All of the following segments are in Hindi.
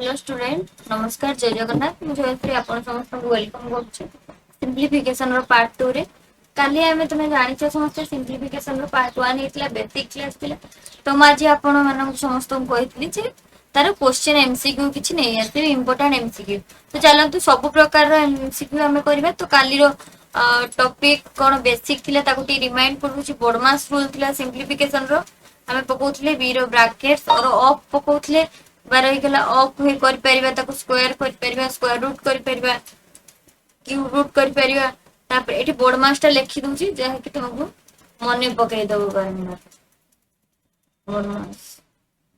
हेलो स्टूडेंट नमस्कार जय जगन्नाथ मुझे जयश्री आपण समस्त वेलकम करूछु सिंप्लिफिकेशन रो पार्ट 2 रे काली हमें तुमे जानिछ समस्त सिंप्लिफिकेशन रो पार्ट 1 हेतला बेसिक क्लास थिला तो माजी आपण मानन समस्त को कहितली जे तार क्वेश्चन एमसीक्यू किछि नै आसे इंपोर्टेंट एमसीक्यू तो चलंतु सब प्रकार रो एमसीक्यू हमें करबा तो काली रो टॉपिक कोन बेसिक थिला ताकू टी रिमाइंड करूछि बोर्डमास रूल थिला सिंप्लिफिकेशन रो हमें पकोथले बी रो ब्रैकेट्स और ऑफ पकोथले बार होइगला ऑफ होई कर परिबा ताको स्क्वायर कर परिबा स्क्वायर रूट कर परिबा क्यूब रूट कर परिबा तापर एठी बोर्ड मास्टर लिखि दूची जे कि तुमको मने पकई दबो बारंबार बोर्ड मास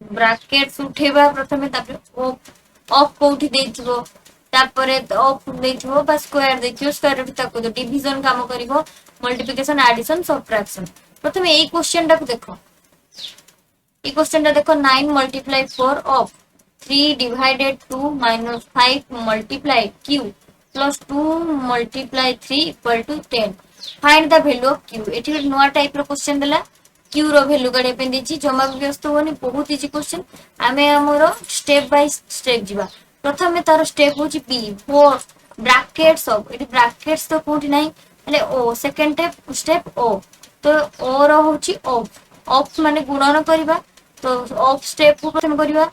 ब्रैकेट्स उठेबा प्रथमे तापर ऑफ कोठी देथिबो तापर ऑफ देथिबो बा स्क्वायर देथिबो स्क्वायर रूट ताको डिवीजन काम करिवो मल्टीप्लिकेशन एडिशन सब्ट्रैक्शन प्रथमे एई क्वेश्चन टाको देखो ये क्वेश्चन देखो 9 multiply 4 of 3 divided 2 minus 5 multiply q plus 2 multiply 3 equal to 10 find the value of q एठी नोआ टाइप रो क्वेश्चन देला q रो वैल्यू गडे पे देची जमा व्यस्त होनी बहुत इजी क्वेश्चन आमे हमरो स्टेप बाय स्टेप जीवा प्रथमे तार स्टेप होची p 4 ब्रैकेट्स ऑफ एठी ब्रैकेट्स तो कोठी नाही माने o सेकंड स्टेप o तो o रो होची ऑफ माने गुणन करबा तो ऑफ स्टेप को प्रथम करबा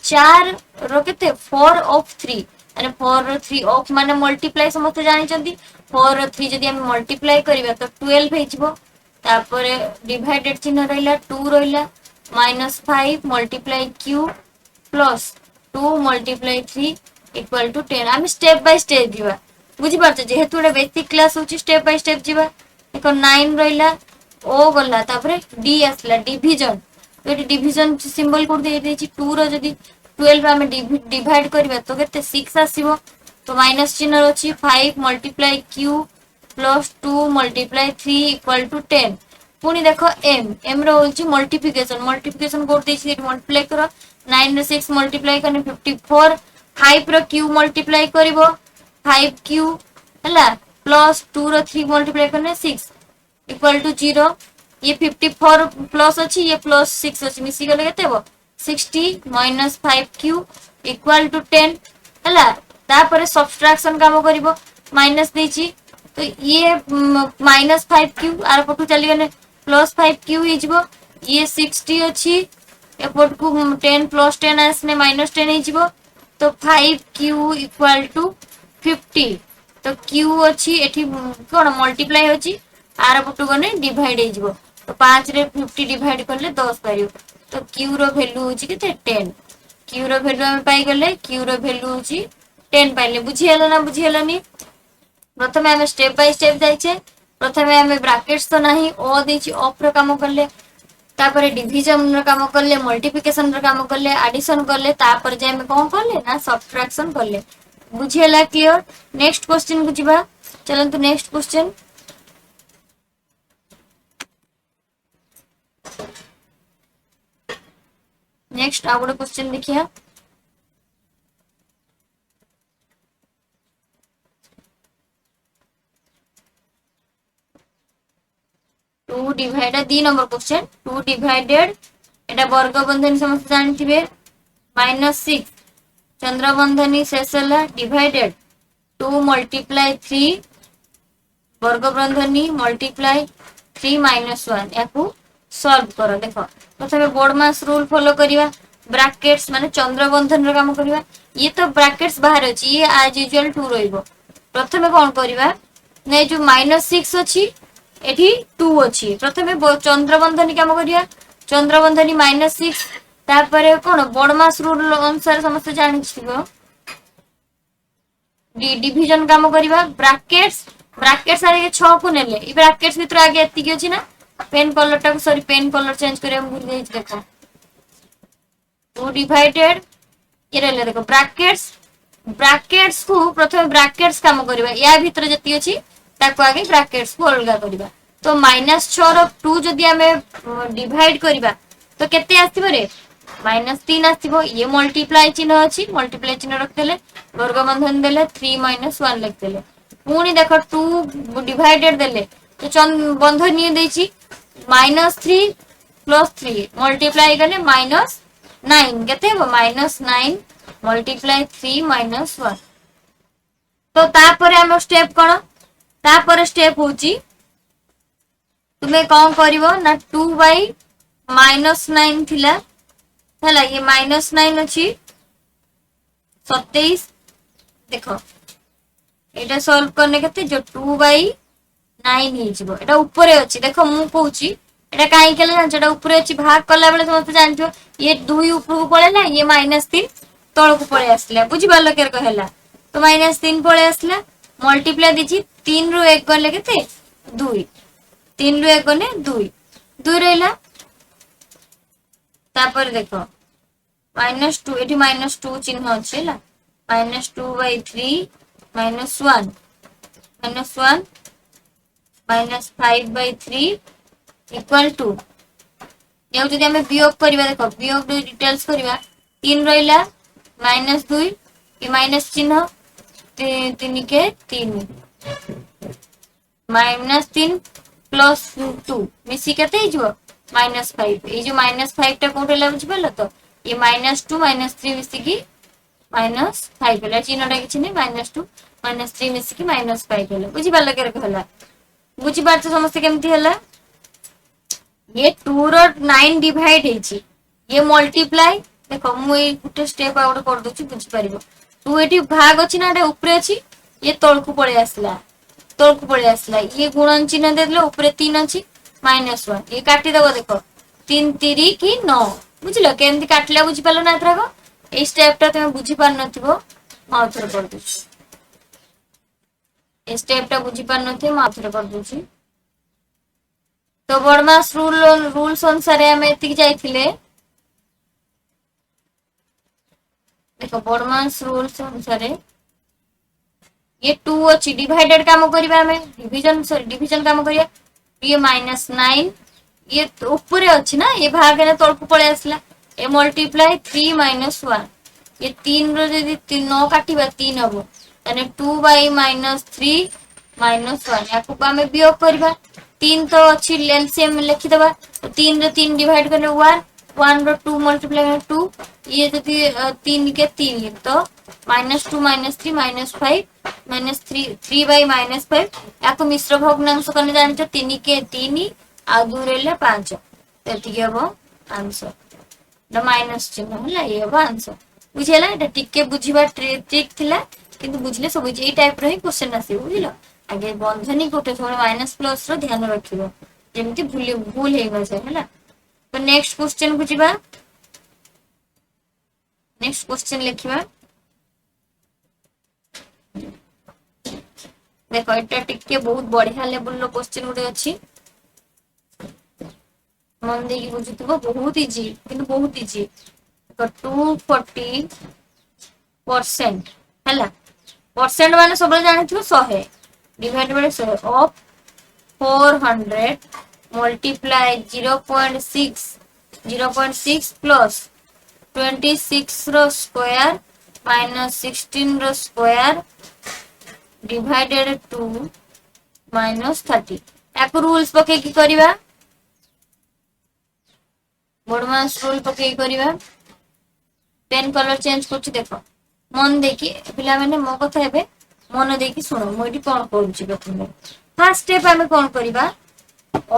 4 रो केते 4 ऑफ 3 माने 4 रो 3 ऑफ माने मल्टीप्लाई समस्त जानि चंदी 4 रो 3 जदी हम मल्टीप्लाई करबा तो 12 हेजिबो तापर डिवाइडेड चिन्ह रहला 2 रहला -5 multiply q plus 2 multiply 3 equal to 10 हम स्टेप बाय स्टेप जीवा बुझी परछ जेहेतु एटा बेसिक क्लास होची स्टेप बाय स्टेप जीवा देखो 9 रहला ओ गला तापर डी आसला डिवीजन तो डिवीजन सिंबल कोड दे देछि 2 रो जदी 12 रा में डिवाइड करबा तो केते 6 आसीबो तो माइनस चिन्ह अछि 5 multiply q plus 2 multiply 3 equal to 10 पुनी देखो m रो होछि मल्टीप्लिकेशन कोड देछि मल्टीप्लाई करो 9 रो 6 मल्टीप्लाई करने 54 5 रो q मल्टीप्लाई करबो 5q हला प्लस 2 रो 3 मल्टीप्लाई करने 6 इक्वल टू 0 ये 54 प्लस अच्छी ये प्लस 6 अच्छी मिसी गले केते हो 60 माइनस 5q इक्वल टू 10 हला तापर सब्ट्रैक्शन काम करिवो माइनस देछि तो ये माइनस 5q आर पटु चली गने प्लस 5q हिजबो ये 60 अच्छी एपट को 10 प्लस 10 आसने माइनस 10 हिजबो तो 5q इक्वल टू 50 तो q अच्छी एठी कोन मल्टीप्लाई होची आर पटु गने डिवाइड हिजबो तो 5 रे 50 डिवाइड करले 10 पारियो तो q रो वैल्यू होची केते 10 q रो वैल्यू हम पाई गले q रो वैल्यू होची 10 पाइले बुझी हलो ना बुझी हलोनी प्रथमे हम स्टेप बाय स्टेप जाइछे प्रथमे हम ब्रैकेट्स तो नाही o देची ऑफ रो काम करले तापर डिवीजन रो काम करले मल्टीप्लिकेशन रो काम करले एडिशन करले तापर जे हम कोन करले ना सब्ट्रैक्शन करले बुझी हला क्लियर नेक्स्ट क्वेश्चन को जिबा चलंतु नेक्स्ट क्वेश्चन नेक्स्ट आ गोटे क्वेश्चन देखिया 2 डिवाइडेड 3 नंबर क्वेश्चन 2 डिवाइडेड एटा वर्ग बंधनी समस्त जानथिबे -6 चंद्र बंधनी शेष हला डिवाइडेड 2 मल्टीप्लाई 3 वर्ग बंधनी मल्टीप्लाई 3 -1 याकू सॉल्व करो देखो प्रथमे बोर्ड मास रूल फॉलो करिवा ब्रैकेट्स माने चंद्र बंधन रो काम करिवा ये तो ब्रैकेट्स बाहर अछि ये एज यूजुअल 2 रहइबो प्रथमे कोन करिवा नै जो -6 अछि एठी 2 अछि प्रथमे चंद्र बंधनी काम करिया चंद्र बंधनी -6 तापरे कोन बोर्ड मास रूल अनुसार समस्त जानि छिबो डिवीजन काम करिवा ब्रैकेट्स आगे 6 को नेले ई ब्रैकेट्स भीतर आगे एति की अछि ना पेन कलर टा सॉरी पेन कलर चेंज करे हम भूल गई देखो 2 डिवाइडेड ये रहले देखो ब्रैकेट्स को प्रथमे ब्रैकेट्स काम करबा या भीतर जति अछि ताको आगे ब्रैकेट्स को अलगा करबा तो -6 रो 2 जदी हमें डिवाइड करबा तो केते आथिबो रे -3 आथिबो ये मल्टीप्लाई चिन्ह अछि मल्टीप्लाई चिन्ह रख देले वर्ग बंधन देले 3 -1 लिख देले पुनी देखो 2 डिवाइडेड देले तो बंधन निये देछि -3 + 3 मल्टीप्लाई करने -9 केते हो -9 मल्टीप्लाई 3 माइनस 1 तो तापर हम स्टेप कौन तापर स्टेप होची तुम्हें कौन करिवो ना 2/-9 थिला हैला ये -9 अछि 27 देखो एटा सॉल्व करने केते जो 2/9 हे जिवो एटा ऊपर अछि देखो मु कहूची एटा काई केले जान एटा ऊपर अछि भाग करला बेले तुम जानथियो ये 2 ऊपर को पळेला ये -3 तळ को पळे आसला बुझी बालो केर कहला तो -3 पळे आसला मल्टीप्लाई दिछि 3 रु 1 गले केते 2 3 रु 1 गने 2 2 रहला तापर देखो -2 एठी -2 चिन्ह अछि ला -2/3 -1 -1 -5/3 इक्वल टू ये जदि हमें वियोग करबा देखो वियोग डिटेल्स करबा 3 रहिला -2 ये माइनस चिन्ह 3 के 3 -3 प्लस 2 मिसी केते हिजो -5 ये जो -5 टा कोठे ला बुझ परलो तो ये -2 -3 मिसी की -5 होला चिन्ह टा किछि नै -2 -3 मिसी की -5 होला बुझी परलो केर कहला बुझी पारछ समस्त केमती होला ये 2 रो 9 डिवाइड हेची ये मल्टीप्लाई देखो मु ए गुटे स्टेप आउट कर दोची बुझी परिबो 2 एटी भाग अछि ना एटा ऊपर अछि ये तळकु पळे आसला ये गुणन चिन्ह देले ऊपर 3 अछि -1 ये काटी देबो देखो 3 3 की 9 बुझलो केमती काटला बुझी पालो ना एतराको ए स्टेप टा तुम बुझी पार नथिबो माउथर कर दोची ए स्टेप टा बुझी पार नथिबो माउथर कर दोची तो बड़मास रूल्स अनुसार हम एतिक जाइथिले देखो बड़मास रूल्स अनुसार ये 2 अछि डिवाइडेड काम करबा हमें डिवीजन काम करिया ये -9 ये ऊपर अछि ना ये भाग ने तळकु पळे आसला ए मल्टीप्लाई 3 -1 ये 3 रो जदी 9 काटिबा 3 हबो तने 2/-3 -1 याकु हमें वियोग करबा 3 तो अच्छी एलसीएम लिखि दबा तो 3 रे 3 डिवाइड करले 1 रो 2 मल्टीप्लाई 2 ये जदी 3 के 3 तो -2 -3 -5 -3/-5 याकु मिश्र भग्नांश करने जानछो 3 के 3 आ 2 रेले 5 एति के हबो आंसर द माइनस चिन्ह होला ये हबो आंसर बुझिला एटा टिके बुझिबा ट्रिक थिला किंतु बुझले सब बुझी ए टाइप रो ही क्वेश्चन आसी बुझिलो आगे बंधनी कोटे थोड़ा माइनस प्लस रो ध्यान रखिबो जेमति भूल हे गसे हैला तो नेक्स्ट क्वेश्चन बुझिबा नेक्स्ट क्वेश्चन लिखिबा देखो एटा टिके बहुत बढ़िया लेवल रो क्वेश्चन उडे अछि मन देकी बुझितबो बहुत इजी किंतु बहुत इजी तो 240% हैला परसेंट माने सब जानिथिबो 100 divide by 100 of 400 multiply 0.6 plus 26 रो स्क्वायर -16 रो स्क्वायर डिवाइडेड 2 -30 याकु रूल्स पके की करबा बडमास रूल पके करबा पेन कलर चेंज करछि देखो मन देखि पिला माने मो कथा हेबे मन देखि सुनो मोइटी कोन करूछि प्रथमे फर्स्ट स्टेप हमें कोन करबा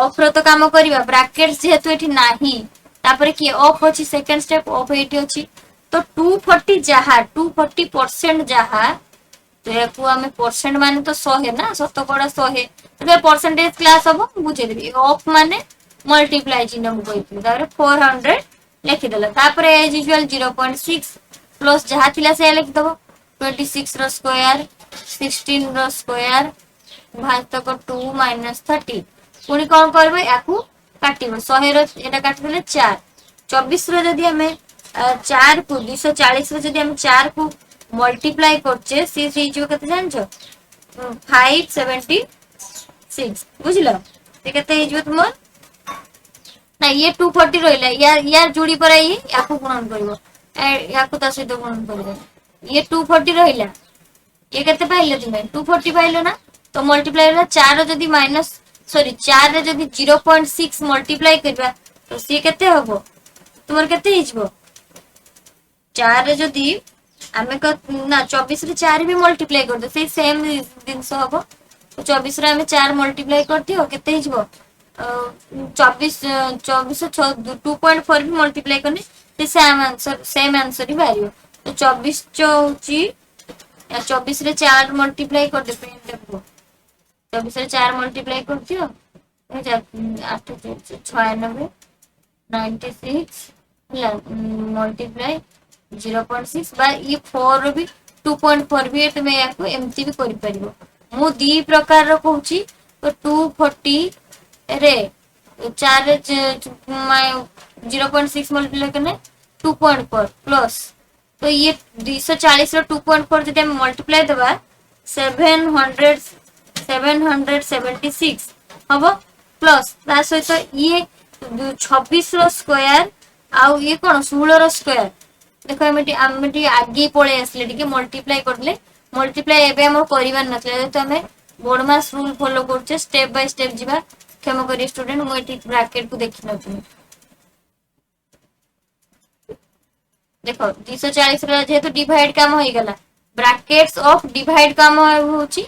ऑफ रो तो काम करबा ब्रैकेट्स जेहेतु एठी नाही तापर की ऑफ अछि सेकंड स्टेप ऑफ एठी अछि तो 240 जहा 240% जहा तो याकू हमें परसेंट माने तो 100 है ना शतकड़ा 100 है तो परसेंटेज क्लास हबो बुझे देबी ऑफ माने मल्टीप्लाई चिन्ह मु कहितु तापर 400 लिखि देला तापर एज यूजुअल 0.6 प्लस जहा थिला से लिखि दबो 26 रो स्क्वायर 16 रो स्क्वायर भाजतक 2 -30 पुनी कोन करबे याकू काटिबो 100 रो एटा काटि देले 4 24 रो जदी हमें 4 को 240 रो जदी हम 4 को मल्टीप्लाई करछे से जो कते जानछो 576 बुझलो ते कते हिजो तुम ना ये 240 रहला यार जोड़ी पर आई याकू गुणन करबो याकू ता सहित गुणन करबो ये 240 रहला ये कते पाइले तुमे 240 पाइलो ना तो मल्टीप्लाई होला 4 जदी माइनस सॉरी 4 रे जदी 0.6 मल्टीप्लाई करबा तो से कते हबो तुमर कते हिजबो 4 रे जदी आमे ना 24 रे 4 भी मल्टीप्लाई कर दे से सेम जिंस हबो। तो 24 रे आमे 4 मल्टीप्लाई कर दियो केते हिजबो 24 24 2.4 भी मल्टीप्लाई करने से सेम आंसर ही बाहरियो। तो 24 होची 24 रे 4 मल्टीप्लाई कर दे पेन देखो 24 रे 4 मल्टीप्लाई कर दियो 8 96 96 मल्टीप्लाई 0.6 बा ये 4 भी 2.4 भी तुम या एमती भी करि परिबो। मु दी प्रकार रो कहूची तो 240 रे 4 0.6 मल्टीप्लाई करने 2.4 प्लस तो ये 240 रो 2.4 जदि हम मल्टीप्लाई दबा 776 हबो प्लस ता सहित ये 26 रो स्क्वायर आउ ये कोन 16 रो स्क्वायर देखो आमे आगे पळे आसले टिके मल्टीप्लाई करले मल्टीप्लाई एबे हम करिवार नथले तो हमें बोर्डमास रूल फॉलो करछे स्टेप बाय स्टेप जीवा। क्षमा करी स्टूडेंट मु एटी ब्रैकेट को देखि नथि देखो 240 रे जेहेतु डिवाइड काम होई गला ब्रैकेट्स ऑफ डिवाइड काम होची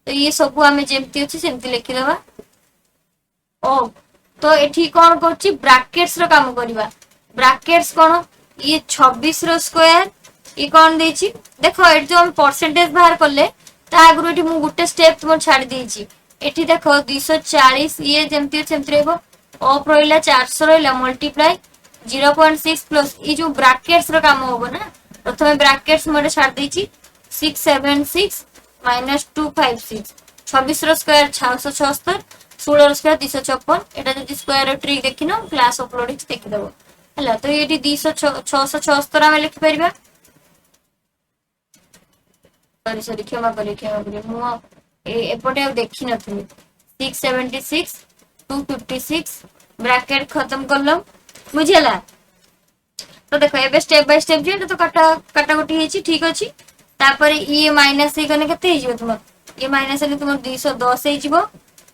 तो ये सब हमें जेमती अछि सेमती लिखि देबा। ओ तो एठी कोन करछि ब्रैकेट्स रो काम करिवा ब्रैकेट्स कोन ये 26 रो स्क्वायर ये कोन देछि देखो एट जो हम परसेंटेज बाहर करले ता आगु एठी मु गुटे स्टेप तुम छाडी देछि एठी देखो 240 ये जेमती सेमती रहबो ऑफ रहिला 400 रहिला मल्टीप्लाई 0.6 प्लस ये जो ब्रैकेट्स रो काम होबो ना प्रथमे ब्रैकेट्स मोरे छाड देछि 676 -256 26 रो स्क्वायर 676 16 रो स्क्वायर 256 एटा जदि स्क्वायर ट्रिक देखिनो क्लास अपलोड हि देखि देबो हला तो ये 676 आमे लिखि परिबा सॉरी क्षमा करी मु एपटे आ देखि नथि 676 256 ब्रैकेट खत्म करलम बुझिला। तो देखो एबे स्टेप बाय स्टेप जे तो काटाकुटी हेची ठीक अछि तापर ये माइनस हे कने केते हे जिवो तुम ये माइनस हे तुम 210 हे जिवो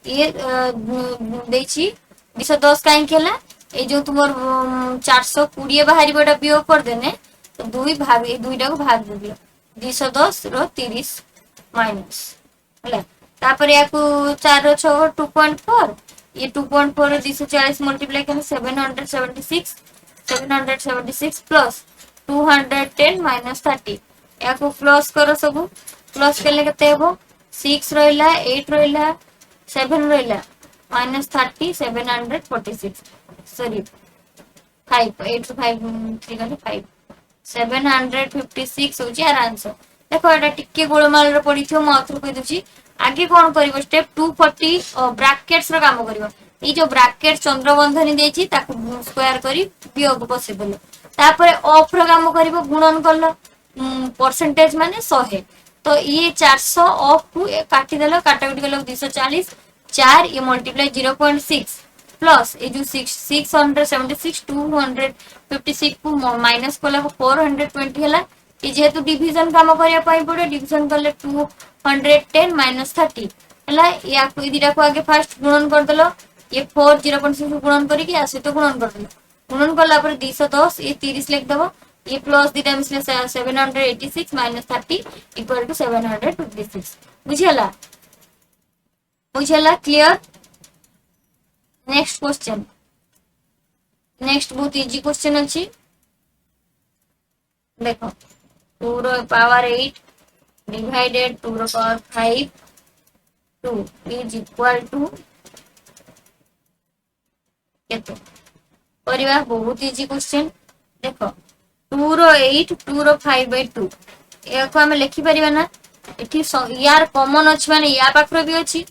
ये देछि 210 काहे केला ए जो तुमर 420 बाहरी बडा वियोग कर देने तो दुई भाग ए दुईटा को भाग दे दियो 210 रो 30 माइनस हला तापर या को 4 रो 6 2.4 ये 2.4 रो 240 मल्टीप्लाई करने 776 प्लस 210 माइनस 30 या को प्लस करो सब प्लस केले केते हेबो 6 रहिला 8 रहिला 7 रहिला माइनस 30 746 सॉरी 5 8 to 5 3 का 5 756 होची यार आंसर देखो एटा टिके गोळमाल रो पडिथियो म अथु कहि दउची आगे कोन करिवो स्टेप 240 ब्रैकेट्स रो काम करिवो ई जो ब्रैकेट चंद्रबंधनी देछि ताकू स्क्वायर करी वियोग बसे देलो तापर ऑफ रो काम करिवो गुणन करलो परसेंटेज माने 100 तो ये 400 ऑफ को काटी देलो काटाकुटी करलो 240 4 ये मल्टीप्लाई 0.6 प्लस ये जो 676 256 को माइनस कोला 420 हला ये जेहेतु डिवीजन काम करिया पई पड़े डिवीजन करले 210 माइनस 30 हला या को दिरा को आगे फर्स्ट गुणन कर देलो ये 4 0.6 गुणन करी कि आसे तो गुणन कर देलो गुणन करला पर 210 ये 30 लिख देबो ये प्लस दिटा मिसले 786 माइनस 30 इक्वल टू 756 बुझियला क्लियर। नेक्स्ट क्वेश्चन नेक्स्ट बहुत इजी क्वेश्चन अछि देखो 2 रो पावर 8 डिवाइडेड 2 रो पावर 5 2 इज इक्वल टू केते परिवा बहुत इजी क्वेश्चन देखो 2 रो 8 2 रो 5 बाय 2 एको हम लिखि परिबा ना एठी यार कॉमन अछि माने या पाखरो भी अछि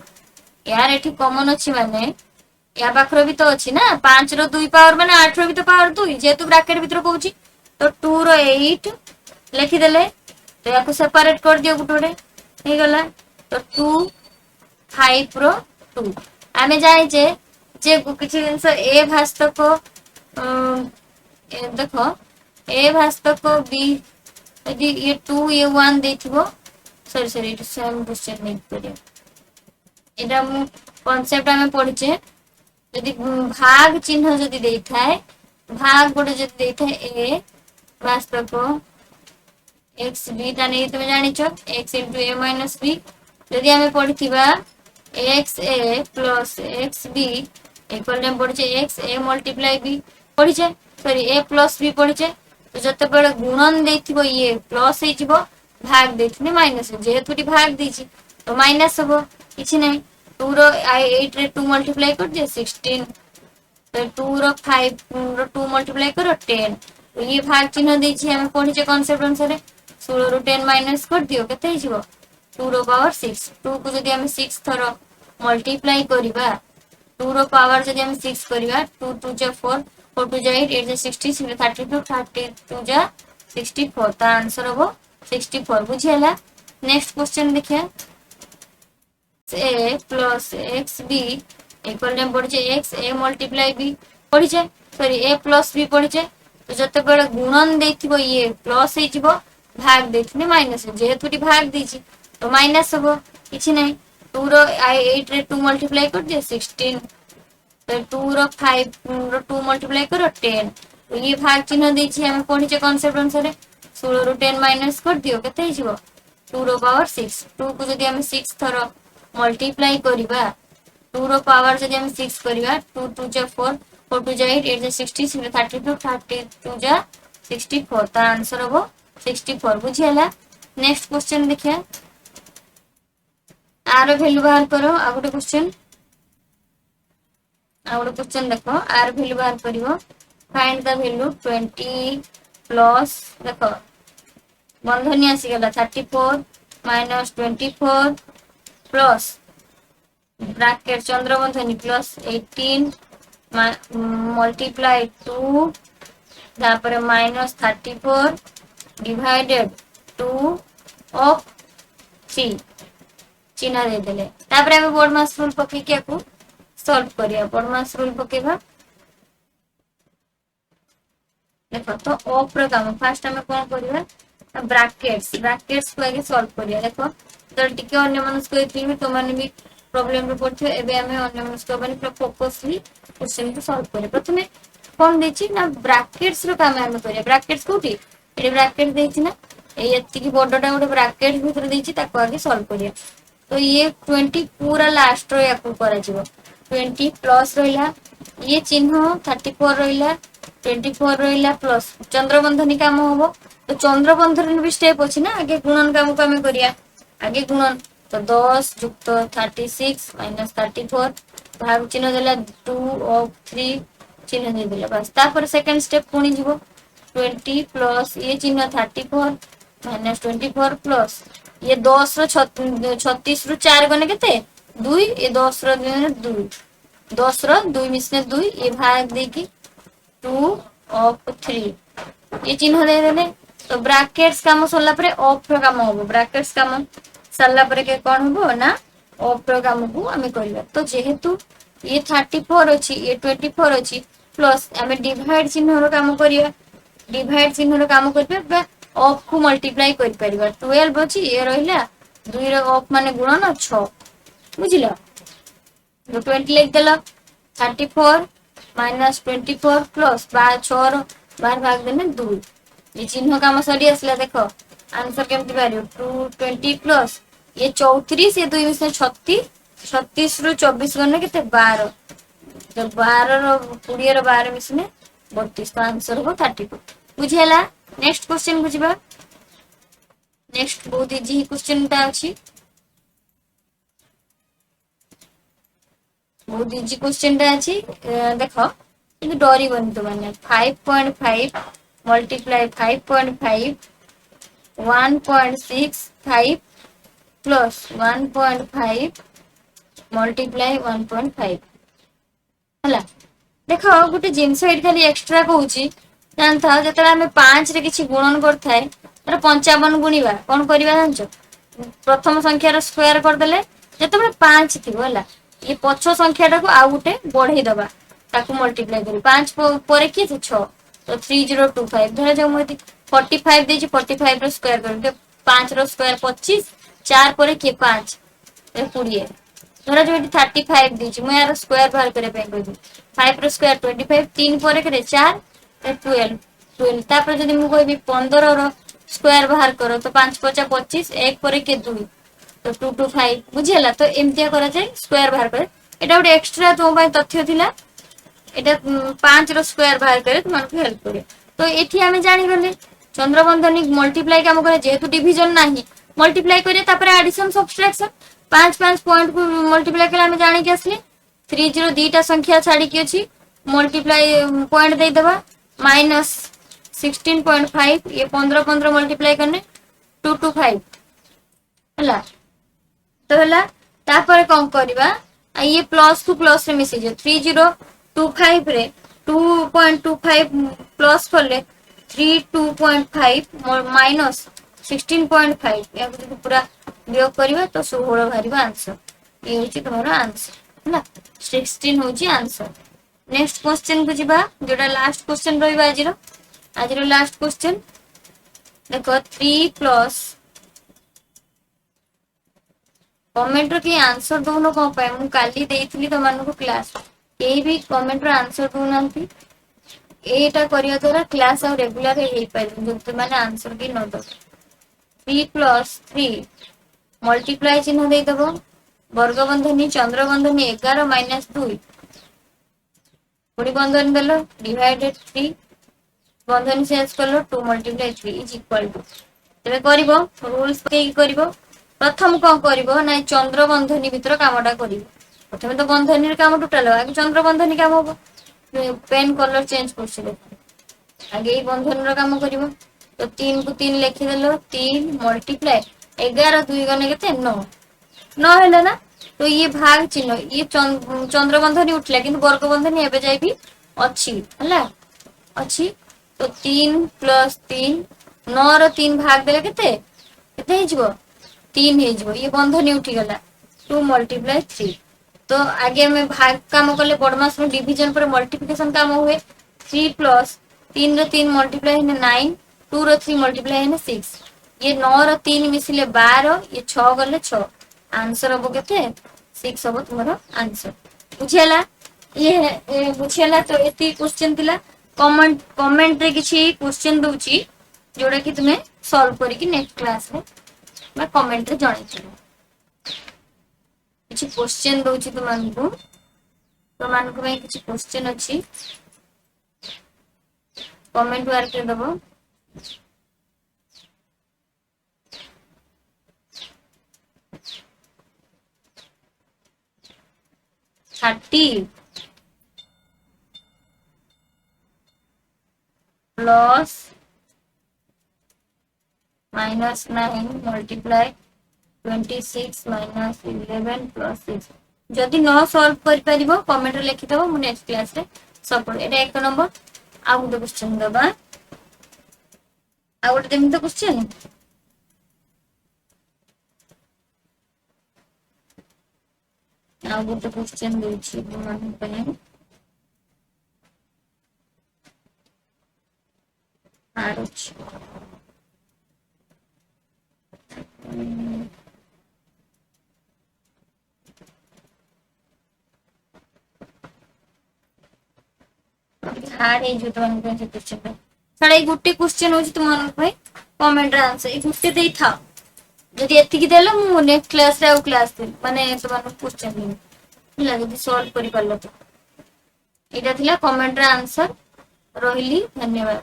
यार एठी कॉमन अछि माने या पाखरो भी तो अछि ना 5 रो 2 पावर माने 8 रो भी तो पावर 2 जेतु ब्रैकेट भीतर कहूची तो 2 रो 8 लिखि देले तो याको सेपरेट कर दियो गुटोडे हे गला तो 2 5 रो 2 आमे जानि जे किछि जिंस ए भास्तक देखो ए भास्तक बी यदि ये 2 ये 1 देथिबो सॉरी इट सेम क्वेश्चन नहीं करियो एटा मु कांसेप्ट आमे पढिचे यदि भाग चिन्ह जदि देई थाए भाग गोटे जदि देई थाए ए वास्तव एक्स बी ता नहीं तुम जानिछ X into A minus B जदि आम पढ़ी X A plus X B equal time पढ़े एक्स ए मल्टीप्लाई बी पढ़ीचे सॉरी ए प्लस बी पढ़ीचे तो जते बेले गुणन देथिबो ये प्लस हो भाग देथिने माइनस जेहेतु भाग देछि तो माइनस हबो किछि नै 2 रो 8 रे 2 मल्टीप्लाई कर दियो 16 तो 2 रो 5 रो 2 मल्टीप्लाई करो 10 तो ये भाग चिन्ह देछि हम पढ़ीचे कांसेप्ट अनुसार 16 रो 10 माइनस कर दियो केते हिजबो 2 रो पावर 6 2 को जदि हम 6 थरो मल्टीप्लाई करिबा 2 रो पावर जदि हम 6 करिबा 2 2 जा 4 4 2 जा 8 8 जा 60 6 32 32 जा 64 ता आंसर हबो 64 बुझियला नेक्स्ट क्वेश्चन देखिया A plus X B equal time पढ़े एक्स ए मल्टीप्लाई बी पढ़ीचे सॉरी ए प्लस बी पढ़ीचे तो जते बेले गुणन देथिबो ये प्लस हो भाग देथिने माइनस जेहेतु भाग देछि तो माइनस हबो किछि नै 2 रो 8 रे 2 मल्टीप्लाई कर दियो 16 तो 2 रो 5 रो 2 मल्टीप्लाई करो 10 तो ये भाग चिन्ह देछि हम पढ़ीचे कांसेप्ट अनुसार 16 रो 10 माइनस कर दियो केते हिजबो 2 रो पावर 6 2 को जदि हम 6 थरो मल्टीप्लाई करिबा 2 रो पावर जदि हम 6 करिबा 2 2 जा 4 4 2 जा 8 8 जा 60 6 32 32 जा 64 ता आंसर हबो 64 बुझियला नेक्स्ट क्वेश्चन देखिया आर वैल्यू बाहर करो आ गोटे क्वेश्चन देखो आर वैल्यू बाहर करिवो फाइंड द वैल्यू 20 प्लस देखो बंधनी आसी गला 34 माइनस 24 प्लस ब्रैकेट चंद्रबंधनी प्लस 18 मल्टीप्लाई 2 तापर माइनस 34 डिवाइडेड 2 ऑफ 3 चिन्ह दे देले तापर हम बोर्ड मास रूल पके के को सॉल्व करिया बोर्ड मास रूल पकेबा देखो तो ऑफ रो काम फर्स्ट हम कोन करिया ब्रैकेट्स को आगे सॉल्व करिया देखो तो टिके अन्य मनस को एथि तो माने भी प्रॉब्लम रे पड़थे एबे हमें अन्य मनस को माने फोकसली क्वेश्चन को सॉल्व करे प्रथमे कोन देछि ना ब्रैकेट्स रो काम हम करिया ब्रैकेट्स कोठी ए ब्रैकेट देछि ना ए एति की बॉर्डरटा गोटे ब्रैकेट भीतर देछि ताको आगे सॉल्व करिया तो ये 20 पूरा लास्ट रो याकू करा जिवो 20 प्लस रहिला ये चिन्ह 34 रहिला 24 रहिला प्लस चंद्रबंधनी काम होबो तो चंद्रबंधनी भी स्टेप अछि ना आगे गुणन काम को हमें करिया आगे गुणन तो 10 युक्त 36 माइनस 34 भाग चिन्ह देला 2 ऑफ 3 चिन्ह दे देला बस तापर सेकंड स्टेप पुनी जिवो 20 प्लस ये चिन्ह 34 माइनस 24 प्लस ये 10 रो 36 रो 4 गने केते 2 ये 10 रो 2 10 रो 2 मिसने 2 ये भाग देकी 2 ऑफ 3 ये चिन्ह दे देले तो ब्रैकेट्स काम सरला परे ऑफ रो काम होबो ब्रैकेट्स काम सरला परे के कोन होबो ना ऑफ रो काम को हमें करबा तो जेहेतु ये 34 अछि ये 24 अछि प्लस हमें डिवाइड चिन्ह रो काम करिया डिवाइड चिन्ह रो काम करबा ऑफ को मल्टीप्लाई कर परिबा 12 अछि ये रहिला 2 रो ऑफ माने गुणन 6 बुझिला तो 20 लिख देला 34 माइनस 24 प्लस 6 रो 12 भाग देने 2 ये चिन्ह काम सरी असला देखो आंसर केमति बारियो 220 प्लस ये 34 ये 2 मिसे 36 36 रो 24 गने केते 12 तो 12 रो 20 रो 12 मिसने 32 तो आंसर हो 34 बुझियला नेक्स्ट क्वेश्चन बुझिबा नेक्स्ट बहुत इजी क्वेश्चन ता अछि बहुत इजी क्वेश्चन ता अछि देखो কিন্তু ডরিবনি তো মানে 5.5 मल्टीप्लाई 5.5 1.65 प्लस 1.5 मल्टीप्लाई 1.5 हला देखो गोटे जिंस एट खाली एक्स्ट्रा कहूची जानता जतरा हमें 5 रे किछि गुणन करथाय तर 55 गुणीबा कोन करिबा जानछो प्रथम संख्या रो स्क्वायर कर देले जतबे 5 थिबो हला ये पछो संख्याटा को आ गुटे बढ़ई दबा ताकू मल्टीप्लाई करी 5 परे की 6 तो 3025 धरा जाऊ मति 45 देछि 45 रो स्क्वायर कर 5 रो स्क्वायर 25 4 परे के 5 ए 20 धरा जो 35 देछि मैं यार स्क्वायर बाहर करे पे कहबी 5 रो स्क्वायर 25 3 परे करे 4 12 12 तापर जदी मु कहबी 15 रो स्क्वायर बाहर करो तो 5 5 25 1 पर के 2 तो 2 2 5 बुझिला तो एमतिया करा जाए स्क्वायर बाहर करे एटा गोटे एक्स्ट्रा तुम तथ्य थिला এটা 5 ର স্কয়ার বাহার করে তোমাকে হেল্প করে তো এটি আমি জানি গলে চন্দ্রবন্ধনী মল্টিপ্লাই কাম করে যেহেতু ডিভিজন নাই মল্টিপ্লাই করে তারপরে এডিশন সাবট্রাকশন 5 5 পয়েন্ট को মল্টিপ্লাই করে আমি জানি কি আসলে 30 দুইটা সংখ্যা ছাড়ি কি আছে মল্টিপ্লাই পয়েন্ট দেই দেবা माइनस 16.5 ये 15 15 मल्टीप्लाई करने 225 हला तो हला तापर कोन करबा ये प्लस टू प्लस रे मिसी जे 3025 रे 2.25 प्लस करले 32.5 माइनस 16.5 या पूरा वियोग करबा तो 16 भारीबा आंसर ये होची तुम्हारा आंसर हला 16 होची आंसर नेक्स्ट क्वेश्चन को जीवा जोटा लास्ट क्वेश्चन रहिबा आज लास्ट क्वेश्चन देखो 3 प्लस कमेंट रो की आंसर दोनो को पाए मु काली देइथिली त मानको क्लास केही भी कमेंट रो आंसर दोनांती एटा करिया द्वारा क्लास और रेगुलर हे पाइ जो माने आंसर की न दो 3 प्लस 3 मल्टीप्लाई चिन्ह दे दबो वर्ग बंधनी चंद्र बंधनी 11 माइनस 2 पुणी बंधन देलो डिवाइडेड 3 बंधन चेंज करलो 2 मल्टीप्लाई 3 इज इक्वल टू तबे करिवो रूल्स के करिवो प्रथम को करिवो ना चंद्र बंधनी भीतर कामटा करिवो प्रथम तो बंधनी रे काम टोटल आगे चंद्र बंधनी काम हो पेन कलर चेंज करछले आगे ई बंधन रो काम करिवो तो 3 को 3 लिखि देलो 3 मल्टीप्लाई 11 2 गने केते 9 9 हैला ना तो ये भाग चिन्ह ये चंद्र बंधनी उठला किंतु वर्ग बंधनी एबे जाई भी अछि हला अछि तो 3 प्लस 3 9 रो 3 भाग देले केते केते हे जबो 3 हे जबो ये बंधनी उठी गला 2 मल्टीप्लाई 3 तो आगे में भाग काम करले बडमास में डिवीजन पर मल्टीप्लिकेशन काम हुए 3 प्लस 3 रो 3 मल्टीप्लाई है 9 2 रो 3 मल्टीप्लाई है 6 ये 9 रो 3 मिसिले 12 ये 6 गले 6 आंसर हबो केते 6 हबो तुम्हारा आंसर बुझेला ये बुझेला तो एती क्वेश्चन दिला कमेंट रे किछि क्वेश्चन दोची जोडा कि तुमे सॉल्व करी कि नेक्स्ट क्लास में मैं कमेंट रे जणाई छी किछि क्वेश्चन दोची तुमानको में किछि क्वेश्चन अछि कमेंट वार के दबो 30 plus minus 9 multiply 26 minus 11 plus 6 जदि न सॉल्व कर परिबो कमेंट रे लिखि दबो मु नेक्स्ट क्लास रे सपोर्ट एटा एक नंबर आ गुड क्वेश्चन दबा आ गुड देम तो क्वेश्चन आ गुड क्वेश्चन देछि मन पे आरुच हार्ड है जो तुम पे क्वेश्चन साडा ए गुटे क्वेश्चन होची तुम पे कमेंट रे आंसर ए गुटे देई था जदि एतिकी देलो मु नेक्स्ट क्लास रे आ क्लास दे माने तुम क्वेश्चन दे जदि सॉल्व करि परलो तो एटा थिला कमेंट रे आंसर रहिली धन्यवाद।